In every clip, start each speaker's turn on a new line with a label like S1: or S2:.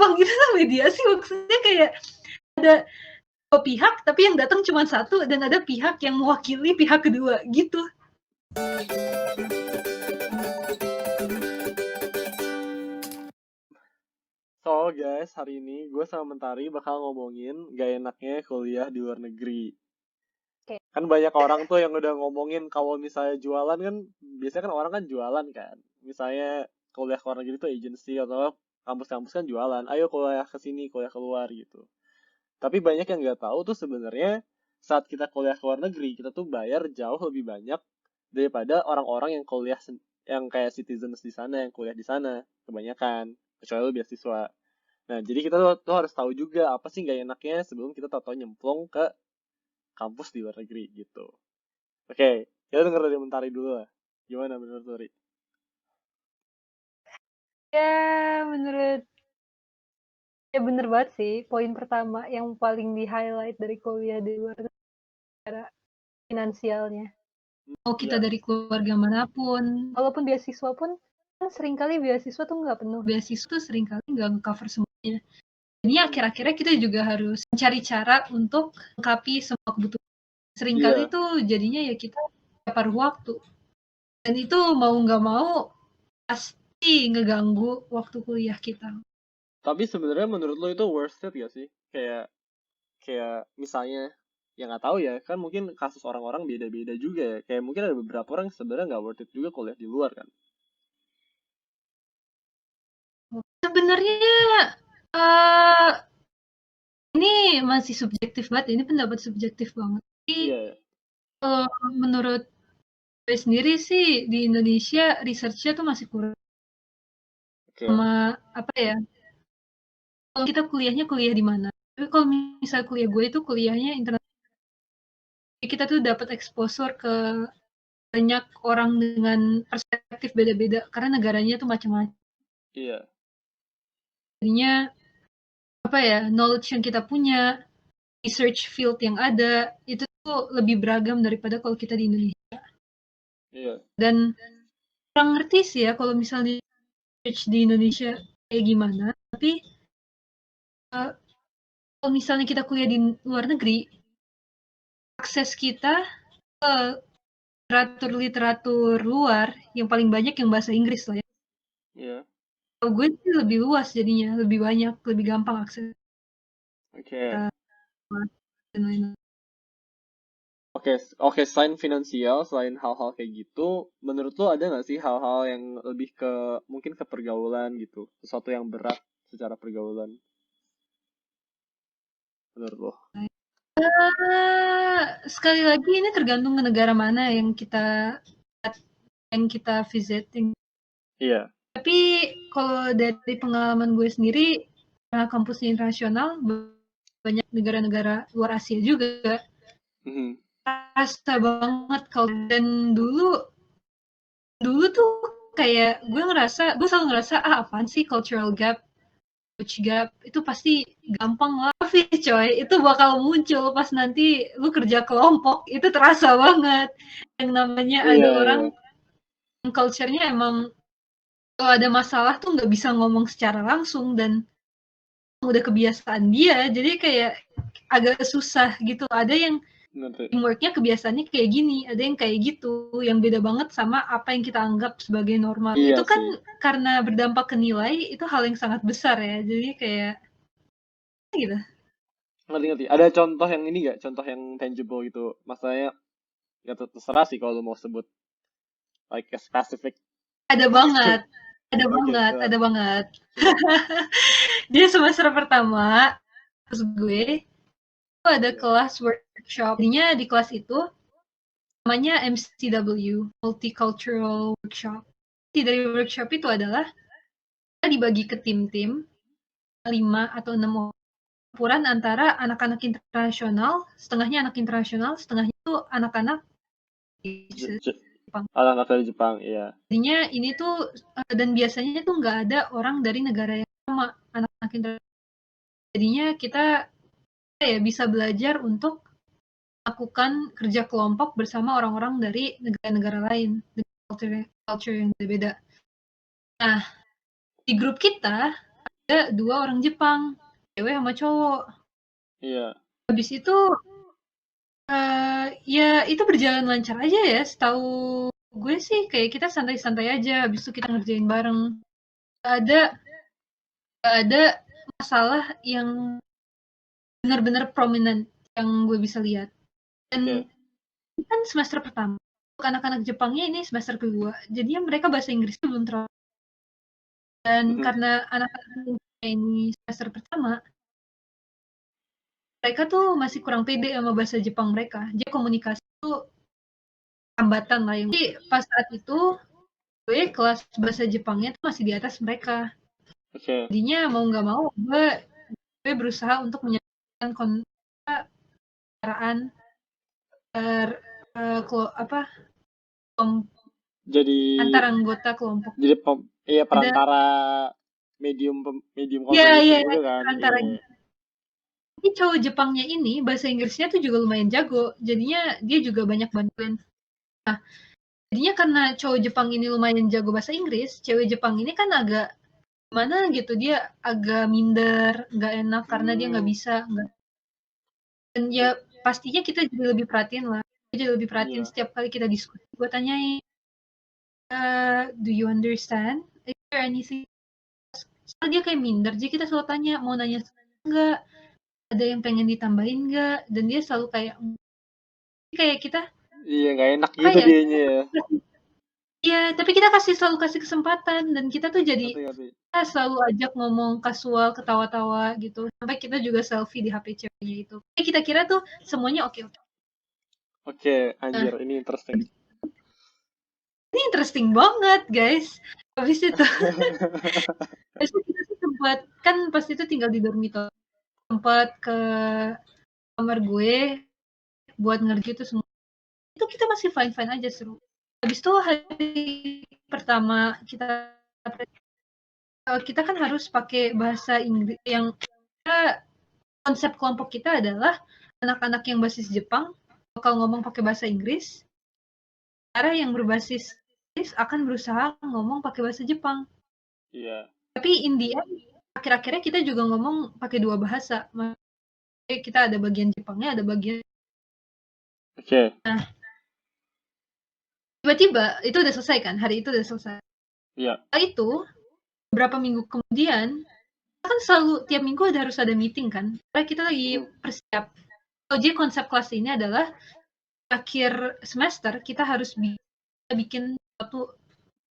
S1: doang, itu tuh mediasi maksudnya kayak ada 2 pihak, tapi yang datang cuma 1 dan ada pihak yang mewakili pihak kedua, gitu.
S2: So guys, hari ini gue sama Mentari bakal ngomongin gak enaknya kuliah di luar negeri.
S3: Oke.
S2: Kan banyak orang tuh yang udah ngomongin kalau misalnya jualan kan, biasanya kan orang kan jualan kan. Misalnya kuliah ke luar negeri tuh agency atau kampus-kampus kan jualan. Ayo kuliah ke sini, kuliah keluar gitu. Tapi banyak yang nggak tahu tuh sebenarnya saat kita kuliah ke luar negeri, kita tuh bayar jauh lebih banyak daripada orang-orang yang kuliah yang kayak citizens di sana, yang kuliah di sana kebanyakan, kecuali lu beasiswa. Nah, jadi kita tuh harus tahu juga apa sih nggak enaknya sebelum kita tahu nyemplung ke kampus di luar negeri gitu. Oke, kita denger dari Mentari dulu lah. Gimana menurut Tori?
S3: Ya, ya bener banget sih. Poin pertama yang paling di-highlight dari kuliah di luar negara, finansialnya.
S1: Mau kita
S2: Iya.
S1: dari keluarga manapun,
S3: Walaupun beasiswa pun, kan seringkali beasiswa tuh nggak penuh.
S1: beasiswa tuh seringkali nggak nge-cover semuanya. Jadinya akhir-akhirnya kita juga harus mencari cara untuk melengkapi semua kebutuhan. Seringkali
S2: Iya.
S1: tuh jadinya ya kita paruh waktu. Dan itu mau nggak mau pasti ngeganggu waktu kuliah kita.
S2: Tapi sebenarnya menurut lo itu worth it gak sih? Kayak misalnya ya nggak tahu ya, kan mungkin kasus orang-orang beda-beda juga ya. Kayak mungkin ada beberapa orang sebenarnya nggak worth it juga kuliah di luar kan.
S1: Sebenarnya uh, ini masih subjektif banget, ini pendapat subjektif banget. Tapi
S2: Iya.
S1: menurut gue sendiri sih di Indonesia research-nya tuh masih kurang.
S2: Oke.
S1: Sama apa ya? Kalau kita kuliahnya kuliah di mana? Tapi kalau misal kuliah gue itu kuliahnya internasional, kita tuh dapat exposure ke banyak orang dengan perspektif beda-beda karena negaranya tuh macam-macam.
S2: Iya.
S1: Jadinya apa ya, knowledge yang kita punya, research field yang ada itu tuh lebih beragam daripada kalau kita di Indonesia.
S2: Iya.
S1: Dan kurang ngerti sih ya kalau misalnya research di Indonesia kayak gimana. Tapi kalau misalnya kita kuliah di luar negeri, akses kita ke literatur luar yang paling banyak yang bahasa Inggris lah ya.
S2: Iya.
S1: Kalau gue sih lebih luas jadinya, lebih banyak, lebih gampang akses.
S2: Oke.
S1: Dan lain-lain.
S2: Oke, selain finansial, selain hal-hal kayak gitu, menurut lo ada nggak sih hal-hal yang lebih ke mungkin ke pergaulan gitu, sesuatu yang berat secara pergaulan menurut lo?
S1: Sekali lagi ini tergantung ke negara mana yang kita visiting.
S2: Iya.
S1: Tapi kalau dari pengalaman gue sendiri, karena kampusnya internasional, banyak negara-negara luar Asia juga. Rasa banget kalau dan dulu tuh kayak gue selalu ngerasa apaan sih cultural gap, language gap, itu pasti gampang lah. Tapi coy, itu bakal muncul pas nanti lu kerja kelompok, itu terasa banget. Yang namanya ada orang yang culture-nya emang kalau ada masalah tuh nggak bisa ngomong secara langsung dan udah kebiasaan dia, jadi kayak agak susah gitu. Ada yang teamwork-nya kebiasaannya kayak gini, ada yang kayak gitu, yang beda banget sama apa yang kita anggap sebagai normal.
S2: Iya
S1: Itu kan
S2: sih.
S1: karena berdampak ke nilai, itu hal yang sangat besar ya. Jadi kayak gitu.
S2: Ngerti. Ada contoh yang ini nggak? Contoh yang tangible gitu. Maksudnya ya terserah sih kalau lo mau sebut like a specific.
S1: Ada banget.
S2: Oke,
S1: Ada banget. Dia semester pertama, terus gue itu ada kelas workshop. Jadinya di kelas itu namanya MCW, Multicultural Workshop. Dari workshop itu adalah kita dibagi ke tim-tim 5 atau 6 campuran antara anak-anak internasional, setengahnya anak internasional, setengahnya itu anak-anak
S2: Jepang. Anak dari Jepang, iya.
S1: Jadinya ini tuh dan biasanya tuh nggak ada orang dari negara yang sama, anak-anak internasional. Jadinya kita ya bisa belajar untuk melakukan kerja kelompok bersama orang-orang dari negara-negara lain dengan culture yang berbeda. Nah, di grup kita ada 2 orang Jepang, cewek sama cowok.
S2: Iya.
S1: Habis itu ya itu berjalan lancar aja ya, setahu gue sih kayak kita santai-santai aja, habis itu kita ngerjain bareng. Gak ada masalah yang benar-benar prominent yang gue bisa lihat. Dan kan semester pertama, untuk anak-anak Jepangnya ini semester kedua, jadinya mereka bahasa Inggris itu belum terlalu. Dan karena anak-anak ini semester pertama, mereka tuh masih kurang pede sama bahasa Jepang mereka. Jadi komunikasi tuh hambatan lah yang. Jadi pas saat itu gue kelas bahasa Jepangnya tuh masih di atas mereka. Jadinya mau nggak mau gue berusaha untuk menyampaikan pembicaraan
S2: jadi
S1: antara anggota kelompok.
S2: Jadi perantara medium komunikasi juga kan.
S1: Antara Ini cowok Jepangnya ini bahasa Inggrisnya tuh juga lumayan jago, jadinya dia juga banyak bantuin. Nah, jadinya karena cowok Jepang ini lumayan jago bahasa Inggris, cewek Jepang ini kan agak gimana gitu, dia agak minder, nggak enak karena dia nggak bisa. Dan ya pastinya kita juga lebih perhatiin lah, jadi lebih perhatiin setiap kali kita diskusi. Gue tanyain, do you understand? Is there anything? Soalnya dia kayak minder, jadi kita selalu tanya, mau nanya enggak? Ada yang pengen ditambahin nggak? Dan dia selalu kayak kita.
S2: Iya, nggak enak gitu dianya ya.
S1: Iya, tapi kita selalu kasih kesempatan, dan kita tuh jadi kita selalu ajak ngomong kasual, ketawa-tawa gitu. Sampai kita juga selfie di HP ceweknya itu. Kita kira tuh semuanya oke.
S2: Oke, anjir, ini interesting.
S1: Ini interesting banget, guys. Habis itu kita sempat, kan pas itu tinggal di dormitory, sempat ke kamar gue buat ngerjain itu semua. Itu kita masih fine-fine aja, seru. Habis itu hari pertama kita kan harus pakai bahasa Inggris, yang konsep kelompok kita adalah anak-anak yang basis Jepang bakal ngomong pakai bahasa Inggris, cara yang berbasis Inggris akan berusaha ngomong pakai bahasa Jepang.
S2: Iya.
S1: Tapi in the end, akhir-akhirnya kita juga ngomong pakai 2 bahasa. Kita ada bagian Jepangnya, ada bagian. Nah, tiba-tiba itu udah selesai kan, hari itu udah selesai.
S2: Iya.
S1: Setelah itu beberapa minggu kemudian, kan selalu tiap minggu harus ada meeting kan, karena kita lagi persiap. Jadi konsep kelas ini adalah akhir semester kita harus bikin suatu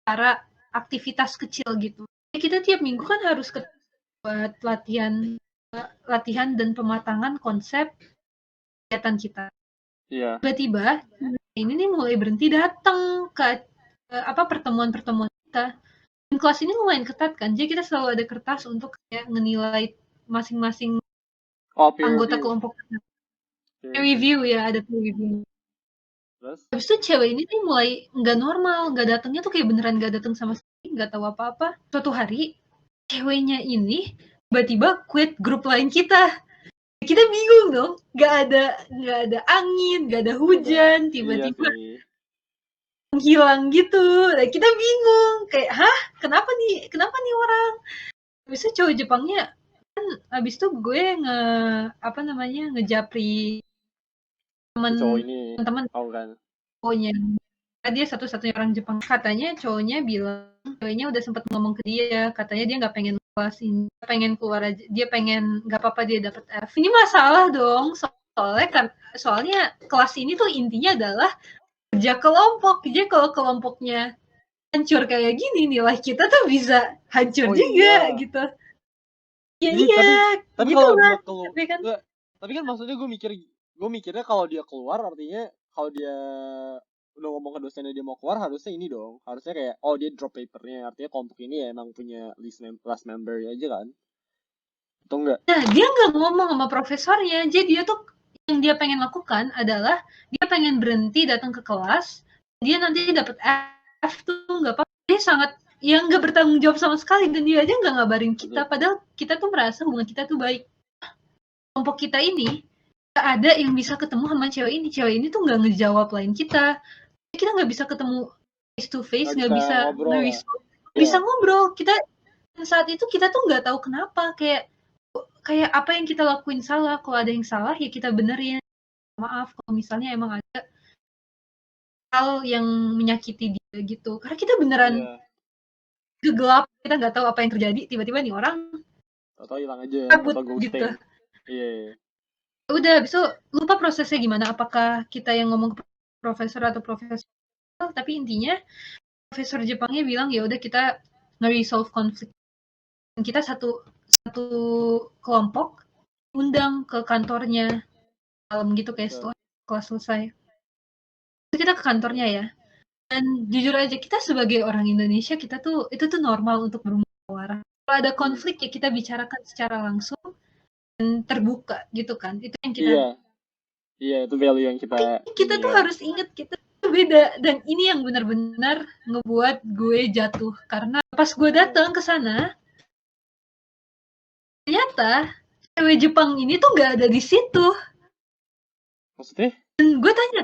S1: cara aktivitas kecil gitu. Jadi kita tiap minggu kan harus buat latihan dan pematangan konsep kegiatan kita.
S2: Iya.
S1: Tiba-tiba ini nih mulai berhenti datang ke pertemuan-pertemuan kita. Dan kelas ini lumayan ketat kan, jadi kita selalu ada kertas untuk kayak menilai masing-masing anggota kelompok. Peer review ya, ada peer review. Habis itu cewek ini tuh mulai nggak normal, nggak datangnya tuh kayak beneran nggak datang sama sekali, nggak tahu apa-apa. Suatu hari ceweknya ini tiba-tiba quit grup lain kita. Kita bingung dong, nggak ada angin, nggak ada hujan, tiba-tiba menghilang gitu. Nah, kita bingung, kayak kenapa nih orang? Habis itu cowok Jepangnya kan, habis itu gue ngejapri teman-teman cowoknya. Dia satu-satunya orang Jepang. Katanya cowoknya bilang cowoknya udah sempat ngomong ke dia, katanya dia nggak pengen kelas ini, pengen keluar aja, dia pengen nggak apa-apa dia dapat F. Ini masalah dong, soalnya kelas ini tuh intinya adalah kerja kelompok. Jadi kalau kelompoknya hancur kayak gini, nilai kita tuh bisa hancur juga gitu. Ya
S2: jadi,
S1: iya,
S2: tapi
S1: gitu
S2: kalau
S1: lah.
S2: dia tapi kan maksudnya gue mikirnya kalau dia keluar, artinya kalau dia udah ngomong ke dosennya dia mau keluar, harusnya ini dong, harusnya kayak dia drop papernya, artinya kelompok ini ya emang punya last member aja kan, atau enggak?
S1: Nah, dia nggak ngomong sama profesornya, jadi dia tuh yang dia pengen lakukan adalah dia pengen berhenti datang ke kelas, dia nanti dapat F tuh nggak apa-apa. Dia sangat yang nggak bertanggung jawab sama sekali, dan dia aja nggak ngabarin kita. Padahal kita tuh merasa hubungan kita tuh baik. Kelompok kita ini nggak ada yang bisa ketemu sama cewek ini. Cewek ini tuh nggak ngejawab lain kita. Kita nggak bisa ketemu face to face, nggak bisa ngobrol. Kita saat itu kita tuh nggak tahu kenapa, kayak apa yang kita lakuin salah. Kalau ada yang salah ya kita benerin, maaf kalau misalnya emang ada hal yang menyakiti dia gitu, karena kita beneran gelap, kita nggak tahu apa yang terjadi, tiba-tiba nih orang
S2: atau hilang aja
S1: kabut
S2: atau ghosting
S1: gitu. Udah, abis itu lupa prosesnya gimana, apakah kita yang ngomong ke profesor atau profesor, tapi intinya profesor Jepangnya bilang ya udah kita nge-resolve konflik. Kita satu kelompok undang ke kantornya malam gitu, kayak setelah kelas selesai. Itu kita ke kantornya ya. Dan jujur aja kita sebagai orang Indonesia, kita tuh itu tuh normal untuk bermusyawarah. Kalau ada konflik ya kita bicarakan secara langsung dan terbuka gitu kan. Itu yang kita
S2: Iya, itu value yang
S1: kita tuh harus ingat, kita tuh beda. Dan ini yang benar-benar ngebuat gue jatuh, karena pas gue datang ke sana ternyata cewek Jepang ini tuh nggak ada di situ.
S2: Maksudnya?
S1: Dan gue tanya,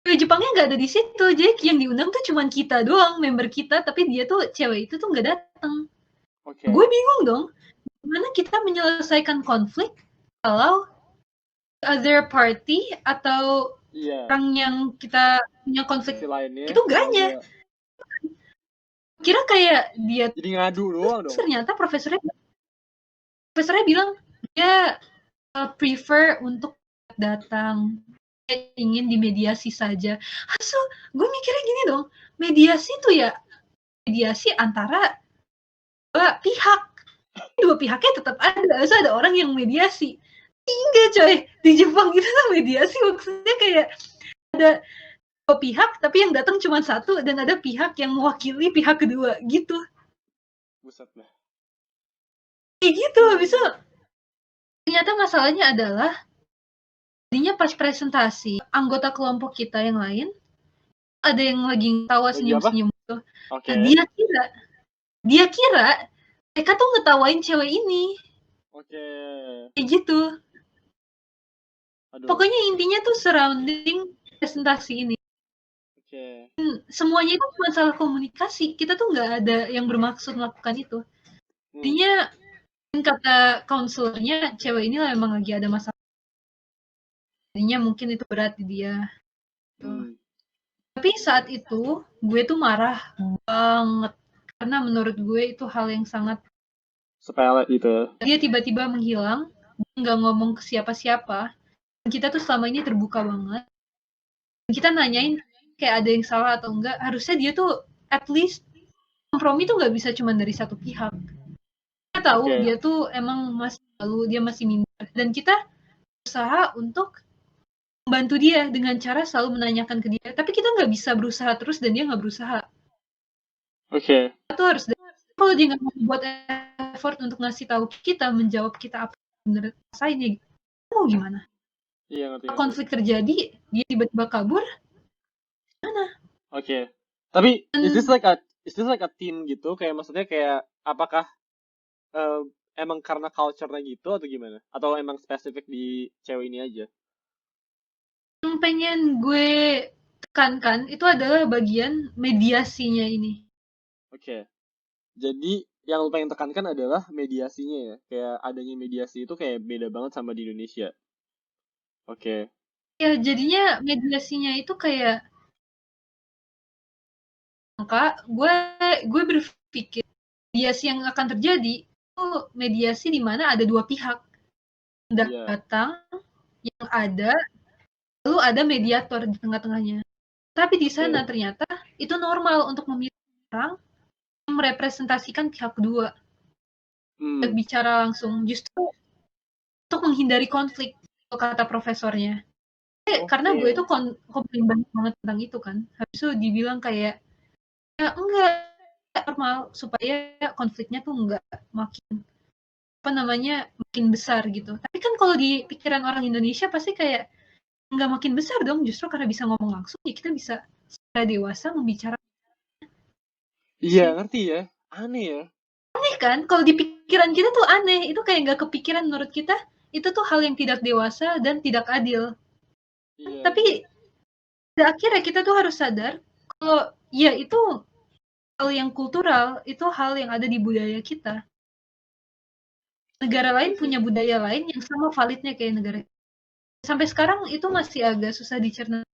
S1: cewek Jepangnya nggak ada di situ, jadi yang diundang tuh cuma kita doang, member kita, tapi dia tuh cewek itu tuh nggak datang. Gue bingung dong, gimana kita menyelesaikan konflik kalau other party atau orang yang kita punya konflik itu gaknya. Kira kayak dia
S2: jadi ngadu doang dong.
S1: Ternyata profesornya bilang dia prefer untuk datang, dia ingin dimediasi saja. So gue mikirnya gini dong, mediasi tuh ya mediasi antara dua pihaknya tetap ada, so ada orang yang mediasi. Enggak coy, di Jepang itu tuh mediasi maksudnya kayak ada dua pihak tapi yang datang cuma satu, dan ada pihak yang mewakili pihak kedua gitu.
S2: Buset lah.
S1: Kayak gitu. Habis itu ternyata masalahnya adalah jadinya pas presentasi anggota kelompok kita yang lain ada yang lagi tawa senyum-senyum gitu. Nah, dia kira mereka tuh ngetawain cewek ini. Kayak gitu. Pokoknya intinya tuh surrounding presentasi ini. Semuanya itu cuma salah komunikasi. Kita tuh nggak ada yang bermaksud melakukan itu. Intinya kata konselornya, cewek ini lah emang lagi ada masalah. Jadinya mungkin itu berat di dia. Tapi saat itu gue tuh marah banget, karena menurut gue itu hal yang sangat
S2: sepele gitu.
S1: Dia tiba-tiba menghilang, nggak ngomong ke siapa-siapa. Kita tuh selama ini terbuka banget. Kita nanyain kayak ada yang salah atau enggak. Harusnya dia tuh at least kompromi tuh nggak bisa cuma dari satu pihak. Kita tahu dia tuh emang dia masih minder, dan kita berusaha untuk membantu dia dengan cara selalu menanyakan ke dia. Tapi kita nggak bisa berusaha terus dan dia nggak berusaha. Kita tuh harus, kalau dia nggak mau buat effort untuk ngasih tahu kita, menjawab kita apa bener rasain ya, mau gimana? Konflik terjadi, dia tiba-tiba kabur, gimana?
S2: Tapi is this like a team gitu? Kayak maksudnya kayak apakah emang karena culture-nya gitu atau gimana? Atau emang spesifik di cewek ini aja?
S1: Yang pengen gue tekankan itu adalah bagian mediasinya ini.
S2: Jadi yang lo pengen tekankan adalah mediasinya ya? Kayak adanya mediasi itu kayak beda banget sama di Indonesia.
S1: Ya jadinya mediasinya itu kayak, maka gue berpikir mediasi yang akan terjadi itu mediasi di mana ada dua pihak datang, yang ada lalu ada mediator di tengah-tengahnya. Tapi di sana ternyata itu normal untuk memilih orang yang merepresentasikan pihak kedua. Bicara langsung, justru untuk menghindari konflik, kata profesornya. Karena gue itu komplain banget tentang itu kan. Habis itu dibilang kayak, ya enggak, normal, supaya konfliknya tuh enggak makin makin besar gitu. Tapi kan kalau di pikiran orang Indonesia pasti kayak enggak makin besar dong, justru karena bisa ngomong langsung ya kita bisa secara dewasa membicarakan.
S2: Iya, ngerti ya. Aneh ya.
S1: Aneh kan? Kalau di pikiran kita tuh aneh. Itu kayak nggak kepikiran menurut kita. Itu tuh hal yang tidak dewasa dan tidak adil. Tapi pada akhirnya kita tuh harus sadar kalau ya itu hal yang kultural itu hal yang ada di budaya kita. Negara lain punya budaya lain yang sama validnya kayak negara. Sampai sekarang itu masih agak susah dicerna.